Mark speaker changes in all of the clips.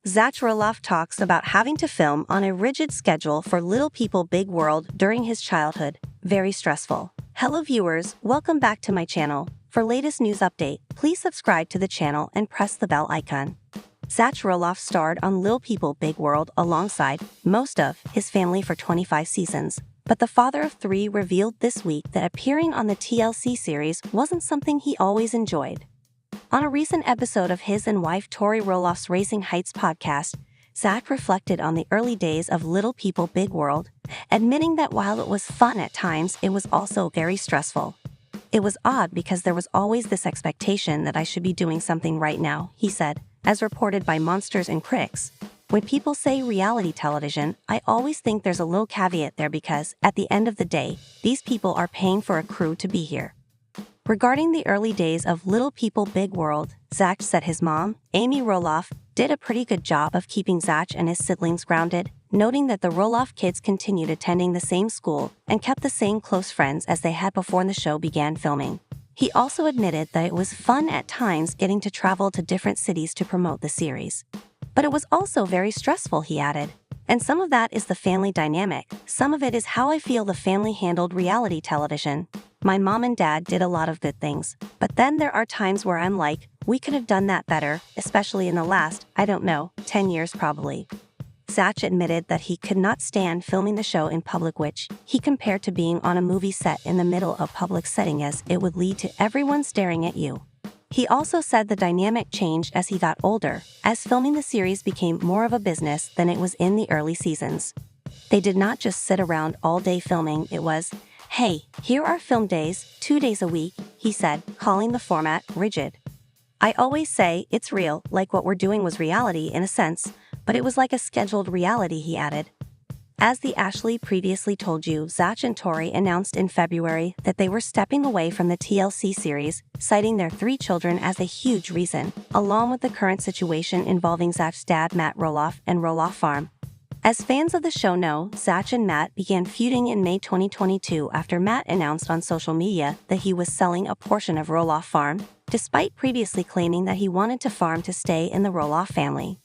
Speaker 1: Zach Roloff talks about having to film on a rigid schedule for Little People Big World during his childhood. Very stressful. Hello viewers, welcome back to my channel. For latest news update, please subscribe to the channel and press the bell icon. Zach Roloff starred on Little People Big World alongside most of his family for 25 seasons. But the father of three revealed this week that appearing on the TLC series wasn't something he always enjoyed. On a recent episode of his and wife Tori Roloff's Raising Heights podcast, Zach reflected on the early days of Little People Big World, admitting that while it was fun at times, it was also very stressful. It was odd because there was always this expectation that I should be doing something right now, he said, as reported by Monsters and Critics. When people say reality television, I always think there's a little caveat there because, at the end of the day, these people are paying for a crew to be here. Regarding the early days of Little People Big World, Zach said his mom, Amy Roloff, did a pretty good job of keeping Zach and his siblings grounded, noting that the Roloff kids continued attending the same school and kept the same close friends as they had before the show began filming. He also admitted that it was fun at times getting to travel to different cities to promote the series. But it was also very stressful, he added. And some of that is the family dynamic. Some of it is how I feel the family handled reality television. My mom and dad did a lot of good things. But then there are times where I'm like, we could have done that better, especially in the last, 10 years probably. Zach admitted that he could not stand filming the show in public, which he compared to being on a movie set in the middle of public setting as it would lead to everyone staring at you. He also said the dynamic changed as he got older, as filming the series became more of a business than it was in the early seasons. They did not just sit around all day filming, it was, hey, here are film days, 2 days a week, he said, calling the format rigid. I always say it's real, like what we're doing was reality in a sense, but it was like a scheduled reality, he added. As the Ashley previously told you, Zach and Tori announced in February that they were stepping away from the TLC series, citing their 3 children as a huge reason, along with the current situation involving Zach's dad Matt Roloff and Roloff Farm. As fans of the show know, Zach and Matt began feuding in May 2022 after Matt announced on social media that he was selling a portion of Roloff Farm, despite previously claiming that he wanted the farm to stay in the Roloff family.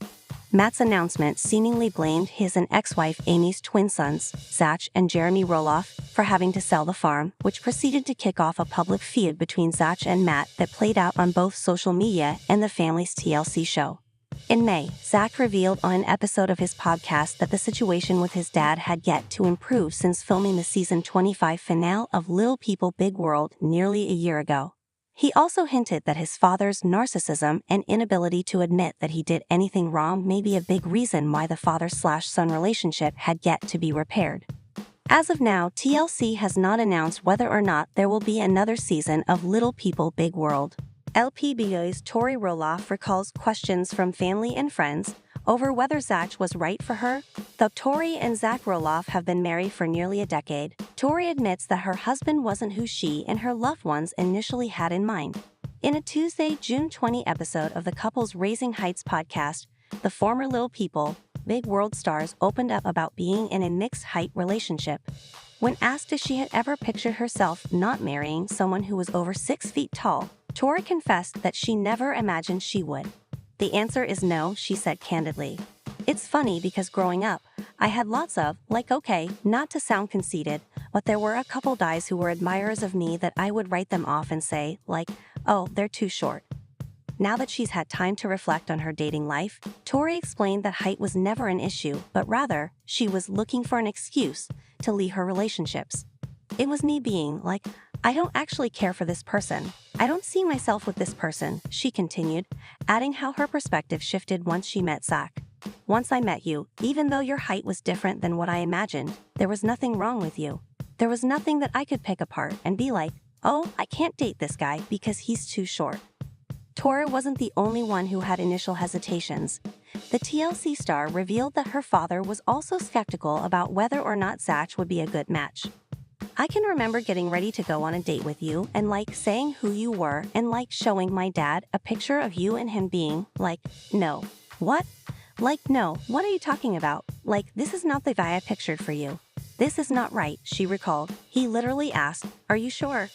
Speaker 1: Matt's announcement seemingly blamed his and ex-wife Amy's twin sons, Zach and Jeremy Roloff, for having to sell the farm, which proceeded to kick off a public feud between Zach and Matt that played out on both social media and the family's TLC show. In May, Zach revealed on an episode of his podcast that the situation with his dad had yet to improve since filming the season 25 finale of Little People Big World nearly a year ago. He also hinted that his father's narcissism and inability to admit that he did anything wrong may be a big reason why the father-slash-son relationship had yet to be repaired. As of now, TLC has not announced whether or not there will be another season of Little People Big World. LPBO's Tori Roloff recalls questions from family and friends over whether Zach was right for her. Though Tori and Zach Roloff have been married for nearly a decade, Tori admits that her husband wasn't who she and her loved ones initially had in mind. In a Tuesday, June 20 episode of the couple's Raising Heights podcast, the former Little People Big World stars opened up about being in a mixed-height relationship. When asked if she had ever pictured herself not marrying someone who was over 6 feet tall, Tori confessed that she never imagined she would. The answer is no, she said candidly. It's funny because growing up, I had lots of, not to sound conceited, but there were a couple guys who were admirers of me that I would write them off and say, oh, they're too short. Now that she's had time to reflect on her dating life, Tori explained that height was never an issue, but rather, she was looking for an excuse to leave her relationships. It was me being I don't actually care for this person. I don't see myself with this person, she continued, adding how her perspective shifted once she met Zach. Once I met you, even though your height was different than what I imagined, there was nothing wrong with you. There was nothing that I could pick apart and be like, oh, I can't date this guy because he's too short. Tori wasn't the only one who had initial hesitations. The TLC star revealed that her father was also skeptical about whether or not Zach would be a good match. I can remember getting ready to go on a date with you and saying who you were and showing my dad a picture of you and him being no. What? No, what are you talking about? This is not the guy I pictured for you. This is not right, she recalled. He literally asked, are you sure?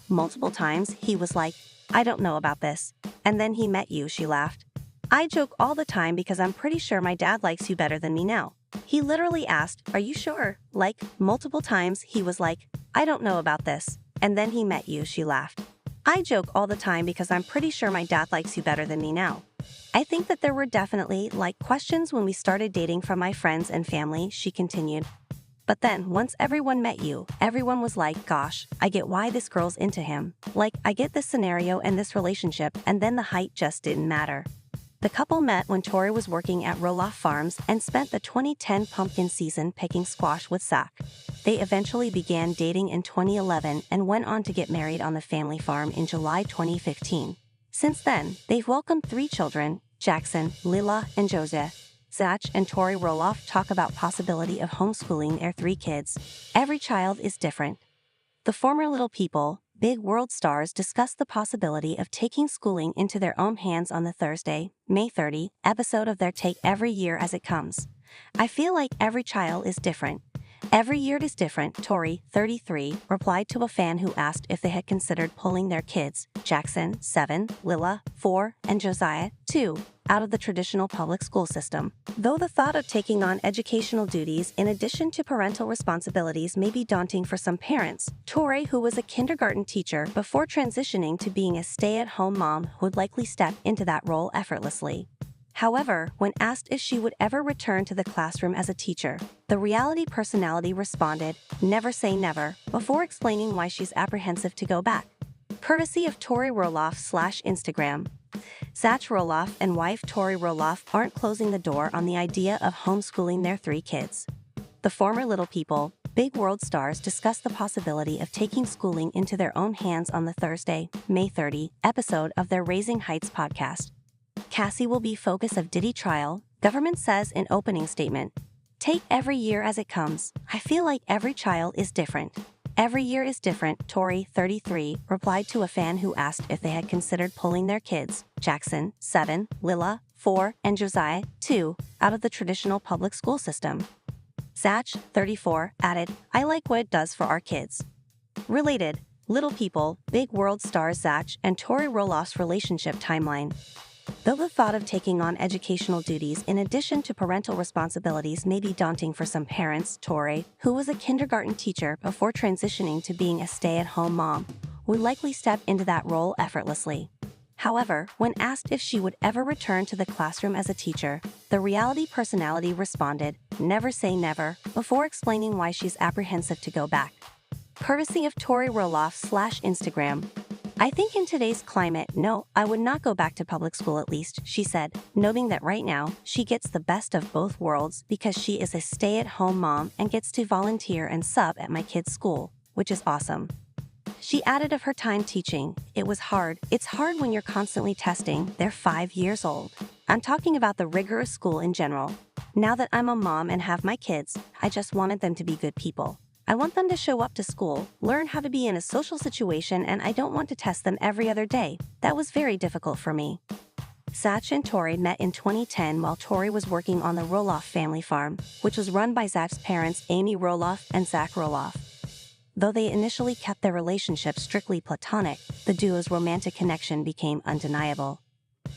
Speaker 1: Multiple times, he was I don't know about this. And then he met you, she laughed. I joke all the time because I'm pretty sure my dad likes you better than me now. He literally asked, "Are you sure?" Like, multiple times he was like, "I don't know about this." And then he met you, she laughed. I joke all the time because I'm pretty sure my dad likes you better than me now. I think that there were definitely, questions when we started dating from my friends and family, she continued. But then, once everyone met you, everyone was like, "Gosh, I get why this girl's into him. Like, I get this scenario and this relationship," and then the height just didn't matter. The couple met when Tori was working at Roloff Farms and spent the 2010 pumpkin season picking squash with Zach. They eventually began dating in 2011 and went on to get married on the family farm in July 2015. Since then, they've welcomed 3 children, Jackson, Lila, and Jose. Zach and Tori Roloff talk about possibility of homeschooling their 3 kids. Every child is different. The former Little People, Big World stars discussed the possibility of taking schooling into their own hands on the Thursday, May 30, episode of their Take Every Year as It Comes. I feel like every child is different. Every year is different, Tori, 33, replied to a fan who asked if they had considered pulling their kids, Jackson, 7, Lila, 4, and Josiah, 2, out of the traditional public school system. Though the thought of taking on educational duties in addition to parental responsibilities may be daunting for some parents, Tori, who was a kindergarten teacher before transitioning to being a stay-at-home mom, would likely step into that role effortlessly. However, when asked if she would ever return to the classroom as a teacher, the reality personality responded, "Never say never," before explaining why she's apprehensive to go back. Courtesy of Tori Roloff/Instagram. Zach Roloff and wife Tori Roloff aren't closing the door on the idea of homeschooling their 3 kids. The former Little People, Big World stars discussed the possibility of taking schooling into their own hands on the Thursday, May 30, episode of their Raising Heights podcast. Cassie will be focus of Diddy trial, government says in opening statement. Take every year as it comes. I feel like every child is different. Every year is different, Tori, 33, replied to a fan who asked if they had considered pulling their kids, Jackson, 7, Lila, 4, and Josiah, 2, out of the traditional public school system. Zach, 34, added, "I like what it does for our kids." Related, Little People, Big World stars Zach and Tori Roloff's relationship timeline. Though the thought of taking on educational duties in addition to parental responsibilities may be daunting for some parents, Tori, who was a kindergarten teacher before transitioning to being a stay-at-home mom, would likely step into that role effortlessly. However, when asked if she would ever return to the classroom as a teacher, the reality personality responded, "Never say never," before explaining why she's apprehensive to go back. Courtesy of Tori Roloff/Instagram. I think in today's climate, no, I would not go back to public school at least, she said, noting that right now, she gets the best of both worlds because she is a stay-at-home mom and gets to volunteer and sub at my kids' school, which is awesome. She added of her time teaching, "It was hard. It's hard when you're constantly testing. They're 5 years old. I'm talking about the rigorous school in general. Now that I'm a mom and have my kids, I just wanted them to be good people. I want them to show up to school, learn how to be in a social situation, and I don't want to test them every other day. That was very difficult for me." Zach and Tori met in 2010 while Tori was working on the Roloff family farm, which was run by Zach's parents Amy Roloff and Zach Roloff. Though they initially kept their relationship strictly platonic, the duo's romantic connection became undeniable.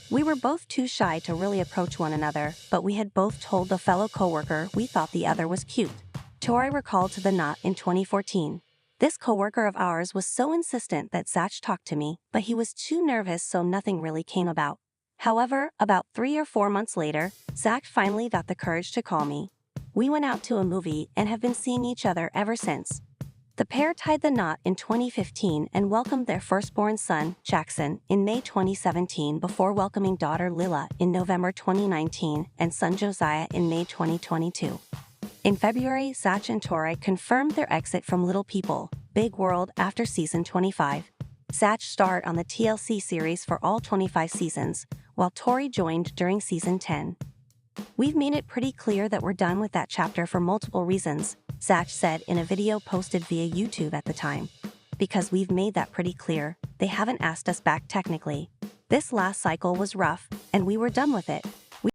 Speaker 1: "We were both too shy to really approach one another, but we had both told the fellow coworker we thought the other was cute," Tori recalled to The Knot in 2014. "This coworker of ours was so insistent that Zach talked to me, but he was too nervous so nothing really came about. However, about 3 or 4 months later, Zach finally got the courage to call me. We went out to a movie and have been seeing each other ever since." The pair tied the knot in 2015 and welcomed their firstborn son, Jackson, in May 2017 before welcoming daughter Lila in November 2019 and son Josiah in May 2022. In February, Zach and Tori confirmed their exit from Little People, Big World after season 25. Zach starred on the TLC series for all 25 seasons, while Tori joined during season 10. "We've made it pretty clear that we're done with that chapter for multiple reasons," Zach said in a video posted via YouTube at the time. "Because we've made that pretty clear, they haven't asked us back technically. This last cycle was rough, and we were done with it.